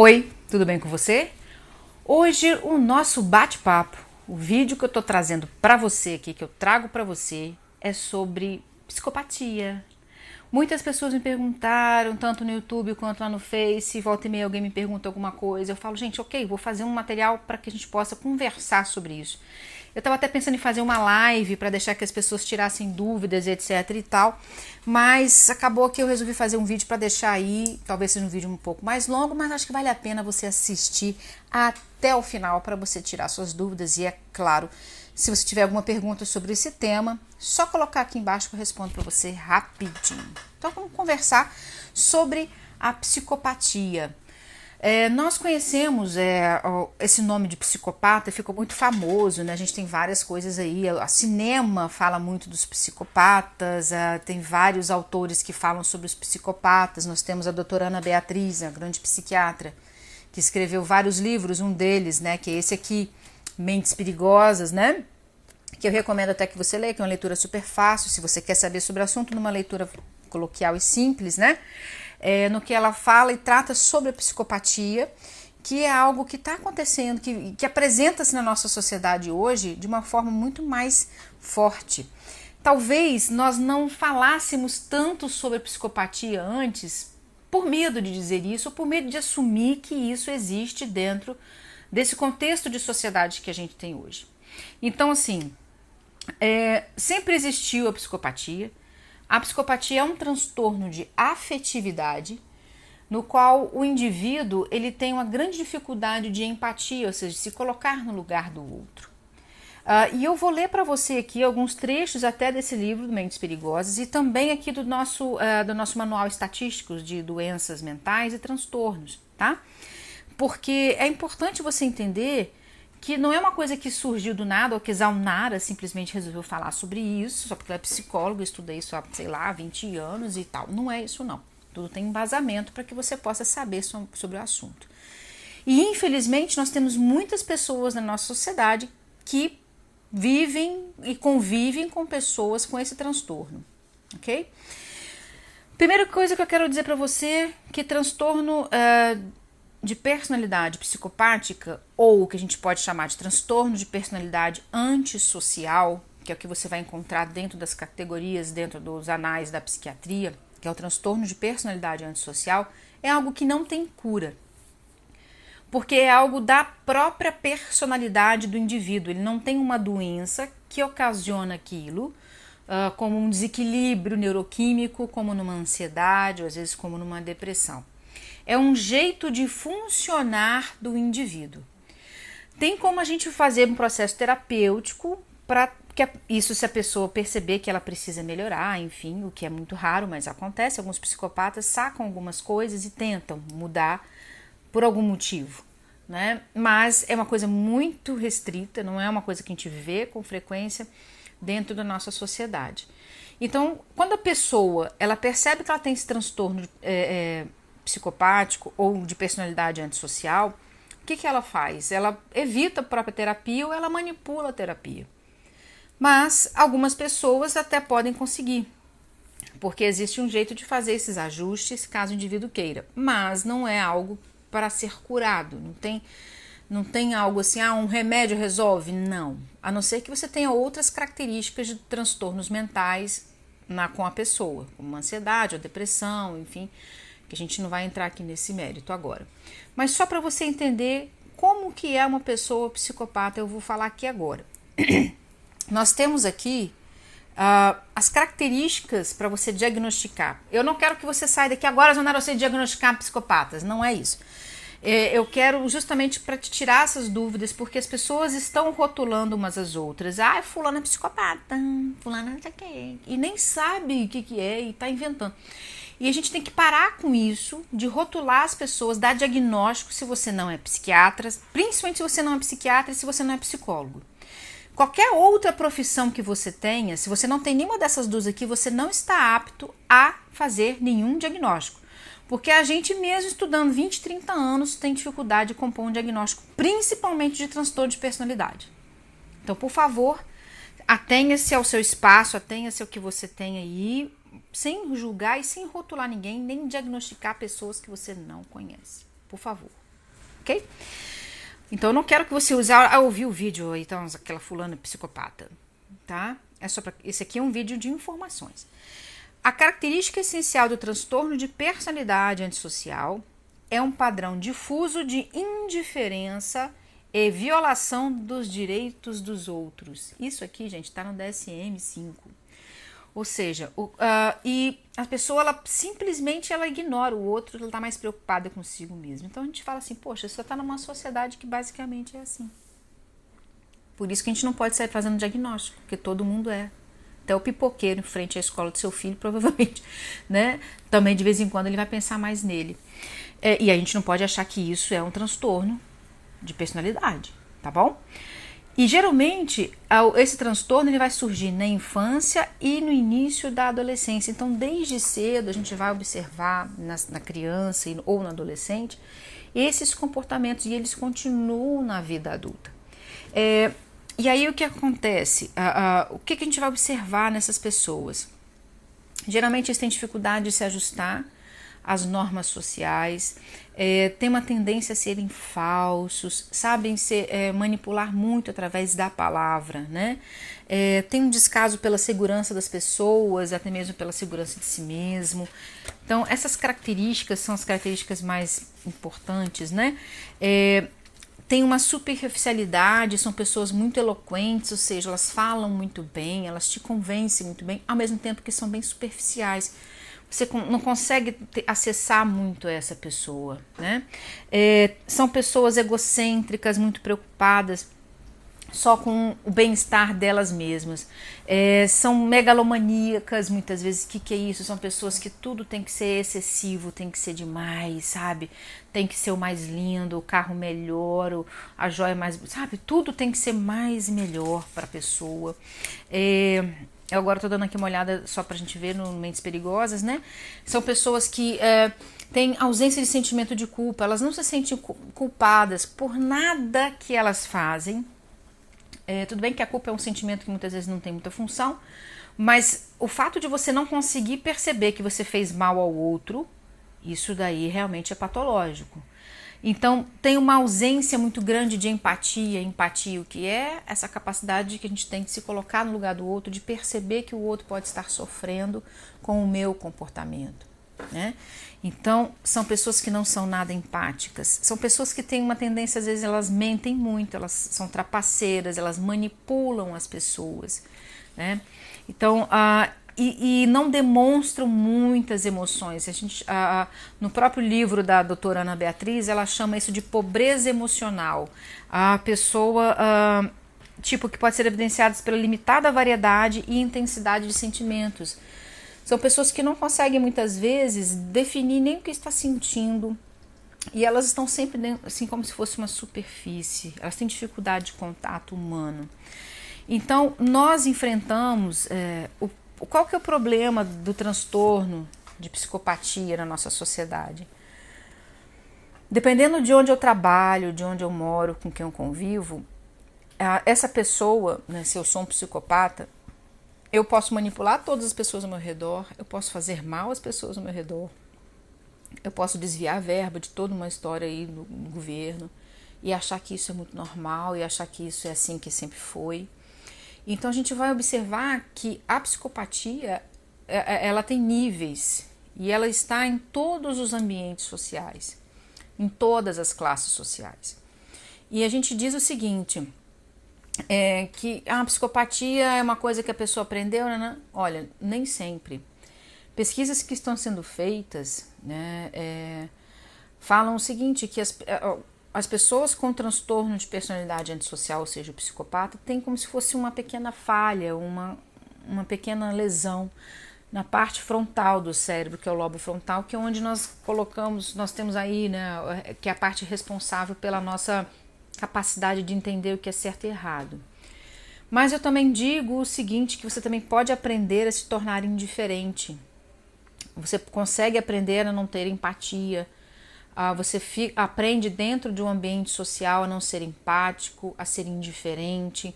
Oi, tudo bem com você? Hoje o nosso bate-papo, o vídeo que eu tô trazendo pra você aqui, que eu trago pra você, é sobre psicopatia. Muitas pessoas me perguntaram, tanto no YouTube quanto lá no Face, volta e meia alguém me pergunta alguma coisa, eu falo, gente, ok, vou fazer um material para que a gente possa conversar sobre isso. Eu estava até pensando em fazer uma live para deixar que as pessoas tirassem dúvidas, etc e tal, mas acabou que eu resolvi fazer um vídeo para deixar aí, talvez seja um vídeo um pouco mais longo, mas acho que vale a pena você assistir até o final para você tirar suas dúvidas e, é claro, se você tiver alguma pergunta sobre esse tema, só colocar aqui embaixo que eu respondo para você rapidinho. Então vamos conversar sobre a psicopatia. Nós conhecemos esse nome de psicopata, ficou muito famoso, né? A gente tem várias coisas aí, a cinema fala muito dos psicopatas, tem vários autores que falam sobre os psicopatas. Nós temos a doutora Ana Beatriz, a grande psiquiatra, que escreveu vários livros, um deles, né, que é esse aqui, Mentes Perigosas, né? Que eu recomendo até que você leia, que é uma leitura super fácil, se você quer saber sobre o assunto, numa leitura coloquial e simples, né? No que ela fala e trata sobre a psicopatia, que é algo que está acontecendo, que apresenta-se na nossa sociedade hoje de uma forma muito mais forte. Talvez nós não falássemos tanto sobre a psicopatia antes, por medo de dizer isso, ou por medo de assumir que isso existe dentro desse contexto de sociedade que a gente tem hoje. Então, assim, sempre existiu a psicopatia. A psicopatia é um transtorno de afetividade, no qual o indivíduo ele tem uma grande dificuldade de empatia, ou seja, de se colocar no lugar do outro. E eu vou ler para você aqui alguns trechos até desse livro, Mentes Perigosas, e também aqui do nosso manual estatístico de doenças mentais e transtornos, tá? Porque é importante você entender que não é uma coisa que surgiu do nada, ou que Zaunara simplesmente resolveu falar sobre isso, só porque ela é psicóloga, estuda isso há, sei lá, 20 anos e tal. Não é isso, não. Tudo tem embasamento para que você possa saber sobre o assunto. E, infelizmente, nós temos muitas pessoas na nossa sociedade que vivem e convivem com pessoas com esse transtorno, ok? Primeira coisa que eu quero dizer para você, que transtorno de personalidade psicopática, ou o que a gente pode chamar de transtorno de personalidade antissocial, que é o que você vai encontrar dentro das categorias, dentro dos anais da psiquiatria, que é o transtorno de personalidade antissocial, é algo que não tem cura. Porque é algo da própria personalidade do indivíduo. Ele não tem uma doença que ocasiona aquilo, como um desequilíbrio neuroquímico, como numa ansiedade, ou às vezes como numa depressão. É um jeito de funcionar do indivíduo. Tem como a gente fazer um processo terapêutico para que isso, se a pessoa perceber que ela precisa melhorar, enfim, o que é muito raro, mas acontece. Alguns psicopatas sacam algumas coisas e tentam mudar por algum motivo, né? Mas é uma coisa muito restrita, não é uma coisa que a gente vê com frequência dentro da nossa sociedade. Então, quando a pessoa ela percebe que ela tem esse transtorno psicopático ou de personalidade antissocial, o que ela faz? Ela evita a própria terapia ou ela manipula a terapia. Mas algumas pessoas até podem conseguir, porque existe um jeito de fazer esses ajustes caso o indivíduo queira, mas não é algo para ser curado, não tem algo assim, um remédio resolve, não. A não ser que você tenha outras características de transtornos mentais com a pessoa, como ansiedade ou depressão, enfim, que a gente não vai entrar aqui nesse mérito agora. Mas só para você entender como que é uma pessoa psicopata, eu vou falar aqui agora. Nós temos aqui as características para você diagnosticar. Eu não quero que você saia daqui agora, Zaunara, você diagnosticar psicopatas, não é isso. Eu quero justamente para te tirar essas dúvidas, porque as pessoas estão rotulando umas às outras. Fulano é psicopata, fulano não sei o que, e nem sabe o que é e está inventando. E a gente tem que parar com isso, de rotular as pessoas, dar diagnóstico se você não é psiquiatra, principalmente se você não é psiquiatra e se você não é psicólogo. Qualquer outra profissão que você tenha, se você não tem nenhuma dessas duas aqui, você não está apto a fazer nenhum diagnóstico. Porque a gente mesmo estudando 20, 30 anos tem dificuldade de compor um diagnóstico, principalmente de transtorno de personalidade. Então, por favor, atenha-se ao seu espaço, atenha-se ao que você tem aí, sem julgar e sem rotular ninguém, nem diagnosticar pessoas que você não conhece. Por favor. ok? Então eu não quero que você use, ouvir o vídeo, então, aquela fulana psicopata, tá? Esse aqui é um vídeo de informações. A característica essencial do transtorno de personalidade antissocial é um padrão difuso de indiferença e violação dos direitos dos outros. Isso aqui, gente, está no DSM-5. Ou seja, e a pessoa, ela simplesmente ela ignora o outro, ela está mais preocupada consigo mesma. Então a gente fala assim, poxa, você está numa sociedade que basicamente é assim. Por isso que a gente não pode sair fazendo diagnóstico, porque todo mundo é. Até o pipoqueiro em frente à escola do seu filho, provavelmente, né? Também de vez em quando ele vai pensar mais nele. E a gente não pode achar que isso é um transtorno de personalidade, tá bom? E geralmente esse transtorno ele vai surgir na infância e no início da adolescência. Então, desde cedo a gente vai observar na criança ou no adolescente esses comportamentos e eles continuam na vida adulta. E aí o que acontece? O que a gente vai observar nessas pessoas? Geralmente eles têm dificuldade de se ajustar às normas sociais, têm uma tendência a serem falsos, sabem manipular muito através da palavra, né? Tem um descaso pela segurança das pessoas, até mesmo pela segurança de si mesmo. Então essas características são as características mais importantes, né? Tem uma superficialidade, são pessoas muito eloquentes, ou seja, elas falam muito bem, elas te convencem muito bem, ao mesmo tempo que são bem superficiais. Você não consegue acessar muito essa pessoa, né? São pessoas egocêntricas, muito preocupadas só com o bem-estar delas mesmas. São megalomaníacas, muitas vezes. O que é isso? São pessoas que tudo tem que ser excessivo, tem que ser demais, sabe? Tem que ser o mais lindo, o carro melhor, a joia mais... Sabe? Tudo tem que ser mais e melhor para a pessoa. Eu agora estou dando aqui uma olhada só para a gente ver no Mentes Perigosas, né? São pessoas que têm ausência de sentimento de culpa. Elas não se sentem culpadas por nada que elas fazem. Tudo bem que a culpa é um sentimento que muitas vezes não tem muita função, mas o fato de você não conseguir perceber que você fez mal ao outro, isso daí realmente é patológico. Então tem uma ausência muito grande de empatia. Empatia, o que é? Essa capacidade que a gente tem de se colocar no lugar do outro, de perceber que o outro pode estar sofrendo com o meu comportamento, né? Então, são pessoas que não são nada empáticas, são pessoas que têm uma tendência, às vezes elas mentem muito, elas são trapaceiras, elas manipulam as pessoas, né? Então, e não demonstram muitas emoções. No próprio livro da doutora Ana Beatriz, ela chama isso de pobreza emocional. A pessoa, que pode ser evidenciada pela limitada variedade e intensidade de sentimentos. São pessoas que não conseguem muitas vezes definir nem o que está sentindo e elas estão sempre dentro, assim como se fosse uma superfície. Elas têm dificuldade de contato humano. Então nós enfrentamos qual que é o problema do transtorno de psicopatia na nossa sociedade? Dependendo de onde eu trabalho, de onde eu moro, com quem eu convivo, essa pessoa, né, se eu sou um psicopata, eu posso manipular todas as pessoas ao meu redor, eu posso fazer mal às pessoas ao meu redor, eu posso desviar a verba de toda uma história aí no governo e achar que isso é muito normal e achar que isso é assim que sempre foi. Então a gente vai observar que a psicopatia, ela tem níveis e ela está em todos os ambientes sociais, em todas as classes sociais. E a gente diz o seguinte... que a psicopatia é uma coisa que a pessoa aprendeu, né? Olha, nem sempre. Pesquisas que estão sendo feitas, né, falam o seguinte, que as pessoas com transtorno de personalidade antissocial, ou seja, o psicopata, tem como se fosse uma pequena falha, uma pequena lesão na parte frontal do cérebro, que é o lobo frontal, que é onde nós temos aí, né, que é a parte responsável pela nossa capacidade de entender o que é certo e errado. Mas eu também digo o seguinte, que você também pode aprender a se tornar indiferente. Você consegue aprender a não ter empatia. Você aprende dentro de um ambiente social a não ser empático, a ser indiferente,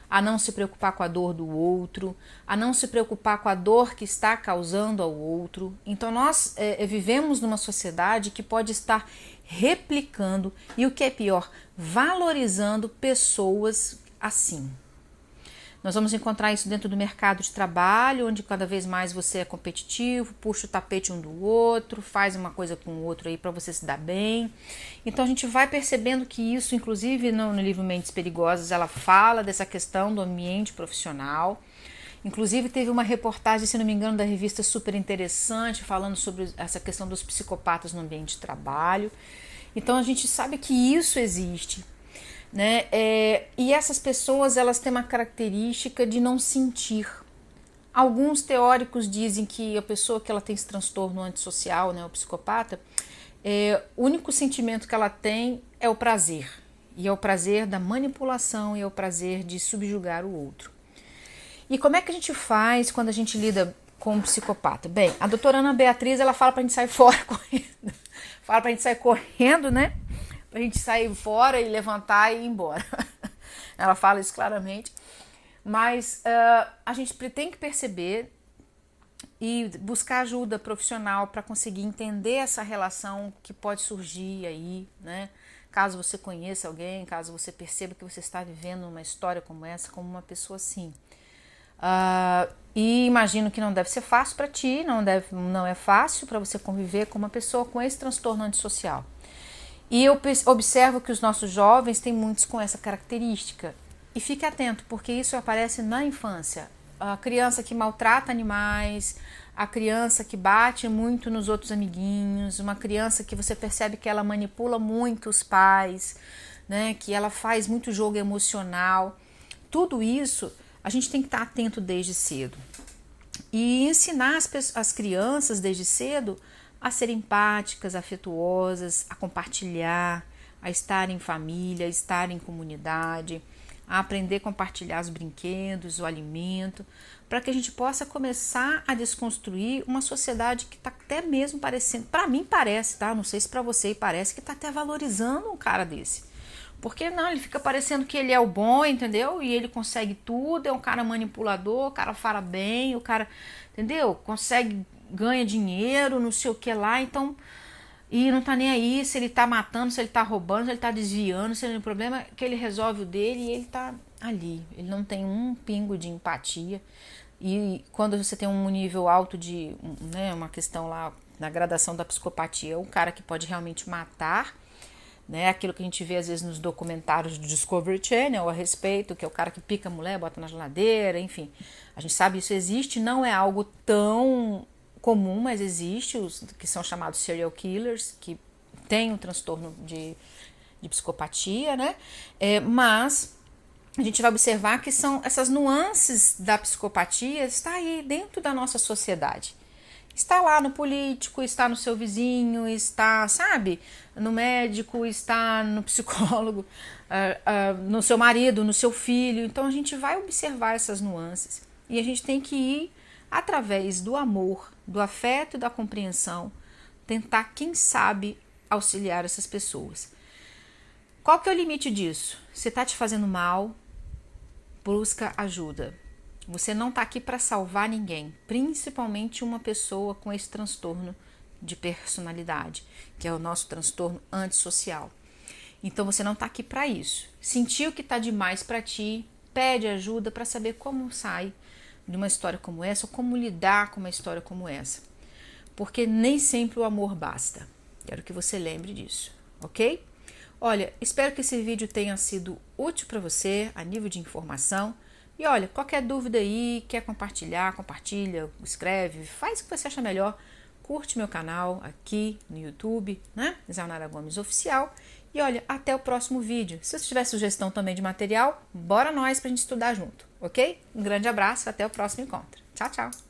a não se preocupar com a dor do outro, a não se preocupar com a dor que está causando ao outro. Então nós vivemos numa sociedade que pode estar replicando e, o que é pior, valorizando pessoas assim. Nós vamos encontrar isso dentro do mercado de trabalho, onde cada vez mais você é competitivo, puxa o tapete um do outro, faz uma coisa com o outro aí para você se dar bem. Então a gente vai percebendo que isso, inclusive no livro Mentes Perigosas, ela fala dessa questão do ambiente profissional. Inclusive teve uma reportagem, se não me engano, da revista super interessante, falando sobre essa questão dos psicopatas no ambiente de trabalho. Então a gente sabe que isso existe. Né? E essas pessoas, elas têm uma característica de não sentir. Alguns teóricos dizem que a pessoa que ela tem esse transtorno antissocial, né, o psicopata, o único sentimento que ela tem é o prazer. E é o prazer da manipulação e é o prazer de subjugar o outro. E como é que a gente faz quando a gente lida com um psicopata? Bem, a doutora Ana Beatriz, ela fala pra gente sair fora correndo. Fala pra gente sair correndo, né? Pra gente sair fora e levantar e ir embora. Ela fala isso claramente. Mas a gente tem que perceber e buscar ajuda profissional para conseguir entender essa relação que pode surgir aí, né? Caso você conheça alguém, caso você perceba que você está vivendo uma história como essa, como uma pessoa assim. E imagino que não deve ser fácil para ti, não é fácil para você conviver com uma pessoa com esse transtorno antissocial. E eu observo que os nossos jovens têm muitos com essa característica. E fique atento, porque isso aparece na infância. A criança que maltrata animais, a criança que bate muito nos outros amiguinhos, uma criança que você percebe que ela manipula muito os pais, né, que ela faz muito jogo emocional. Tudo isso a gente tem que estar atento desde cedo. E ensinar as crianças desde cedo a serem empáticas, afetuosas, a compartilhar, a estar em família, a estar em comunidade, a aprender a compartilhar os brinquedos, o alimento, para que a gente possa começar a desconstruir uma sociedade que está até mesmo parecendo, para mim parece, tá? Não sei se para você parece que está até valorizando um cara desse. Porque não, ele fica parecendo que ele é o bom, entendeu? E ele consegue tudo, é um cara manipulador, o cara fala bem, o cara, entendeu? Consegue, ganha dinheiro, não sei o que lá, então, e não tá nem aí se ele tá matando, se ele tá roubando, se ele tá desviando, se ele, o problema é que ele resolve o dele e ele tá ali, ele não tem um pingo de empatia. E quando você tem um nível alto de, né, uma questão lá na gradação da psicopatia, um cara que pode realmente matar, né, aquilo que a gente vê às vezes nos documentários do Discovery Channel a respeito, que é o cara que pica a mulher, bota na geladeira, enfim, a gente sabe isso existe, não é algo tão comum, mas existe os que são chamados serial killers, que têm um transtorno de psicopatia, né? Mas a gente vai observar que são essas nuances da psicopatia, está aí dentro da nossa sociedade. Está lá no político, está no seu vizinho, está, sabe, no médico, está no psicólogo, no seu marido, no seu filho. Então a gente vai observar essas nuances e a gente tem que ir através do amor, do afeto e da compreensão, tentar, quem sabe, auxiliar essas pessoas. Qual que é o limite disso? Se está te fazendo mal, busca ajuda. Você não está aqui para salvar ninguém, principalmente uma pessoa com esse transtorno de personalidade, que é o nosso transtorno antissocial. Então você não está aqui para isso. Sentiu que está demais para ti, pede ajuda para saber como sai de uma história como essa, ou como lidar com uma história como essa. Porque nem sempre o amor basta. Quero que você lembre disso, ok? Olha, espero que esse vídeo tenha sido útil para você, a nível de informação. E olha, qualquer dúvida aí, quer compartilhar, compartilha, escreve, faz o que você acha melhor. Curte meu canal aqui no YouTube, né? Zainara Gomes Oficial. E olha, até o próximo vídeo. Se você tiver sugestão também de material, bora nós pra gente estudar junto, ok? Um grande abraço, até o próximo encontro. Tchau, tchau!